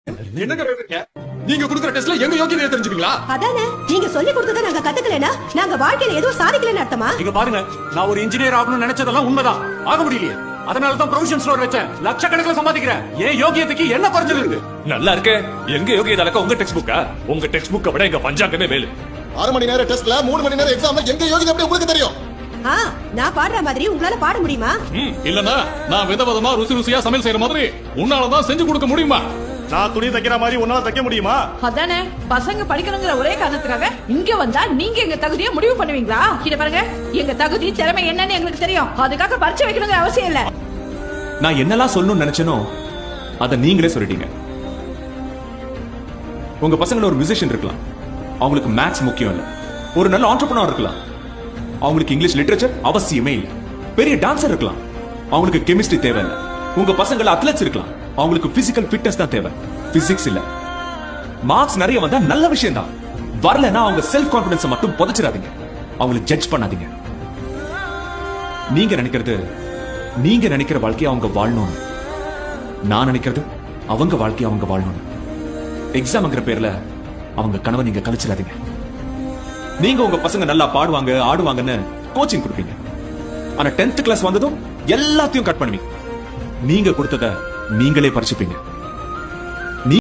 என்னங்க பேசுறீங்க? நீங்க கொடுக்குற டெஸ்ட்ல எங்க யோகியதை தெரிஞ்சுப்பீங்களா? அதானே, நீங்க சொல்லி கொடுத்தத நாங்க கத்துக்கலனா நாங்க வாழ்க்கையில எதுவும் சாதிக்கலன்னு அர்த்தமா? இங்க பாருங்க, நான் ஒரு இன்ஜினியர் ஆகணும்னு நினைச்சதெல்லாம் உண்மைதான், ஆக முடியலையே. அதனால தான் ப்ரொவிஷன் ஸ்டோர் வச்சேன், லட்சக்கணக்கில் சம்பாதிக்கிறேன். ஏன் யோகியத்துக்கு என்ன குறைச்சல் இருக்கு? நல்லா இருக்க. எங்க யோகியதை அளக்க உங்க டெக்ஸ்ட் புக்கா? உங்க டெக்ஸ்ட் புக்கை விட எங்க பஞ்சாங்கமே மேலு. 6 மணி நேர டெஸ்ட்ல 3 மணி நேரம் எக்ஸாம்ல எங்க யோகியதை எப்படி உங்களுக்கு தெரியும்? நான் பாடுற மாதிரி உங்களால பாட முடியுமா? இல்லனா நான் விதவிதமா ருசியா சமையல் செய்யற மாதிரி உன்னால தான் செஞ்சு கொடுக்க முடியுமா? நான் துணி தைக்கிற மாதிரி உன்னால தைக்க முடியுமா? அதானே, பசங்க படிக்கணுங்கிற ஒரே காரணத்துக்காக இங்க வந்தா நீங்க எங்க தகுதியை முடிவு பண்ணுவீங்களா? இத பாருங்க, எங்க தகுதி திறமை என்னன்னு எங்களுக்கு தெரியும். அதுக்காக பரிச்சை வைக்கணுங்கிற அவசியம் இல்ல. நான் என்னெல்லாம் சொல்லணும்னு நினைச்சனோ அத நீங்களே சொல்லிட்டீங்க. உங்க பசங்கள ஒரு மியூசிஷியன் இருக்கலாம், அவங்களுக்கு மேத்ஸ் முக்கியம் இல்ல. ஒரு நல்ல ஆண்டர்பிரனர் இருக்கலாம், அவங்களுக்கு இங்கிலீஷ் லிட்டரேச்சர் அவசியமே இல்ல. பெரிய டான்சர் இருக்கலாம், அவங்களுக்கு கெமிஸ்ட்ரி தேவை இல்ல. உங்க பசங்கள அத்லெட்ஸ் இருக்கலாம், அவங்களுக்கு பிசிக்கல் ஃபிட்னஸ் தான் தேவை, பிசிக்ஸ் இல்ல. மார்க்ஸ் நிறைய வந்தா நல்ல விஷயம் தான், வரலன்னா அவங்க செல்ஃப் கான்பிடன்ஸ் மட்டும் புதைச்சிடாதீங்க, அவங்களை ஜட்ஜ் பண்ணாதீங்க. நீங்க நினைக்கிற வாழ்க்கையை அவங்க வாழணும், நான் நினைக்கிறது அவங்க வாழ்க்கையை அவங்க வாழணும். எக்ஸாம்ங்கிற பேர்ல அவங்க கனவை நீங்க கழிச்சிடாதீங்க. நீங்க உங்க பசங்க நல்லா பாடுவாங்க ஆடுவாங்கன்னு கோச்சிங் கொடுப்பீங்க, ஆனா 10th கிளாஸ் வந்ததும் எல்லாத்தையும் கட் பண்ணுவீங்க. நீங்க கொடுத்தத நீங்களே பறிச்சுப்பீங்க.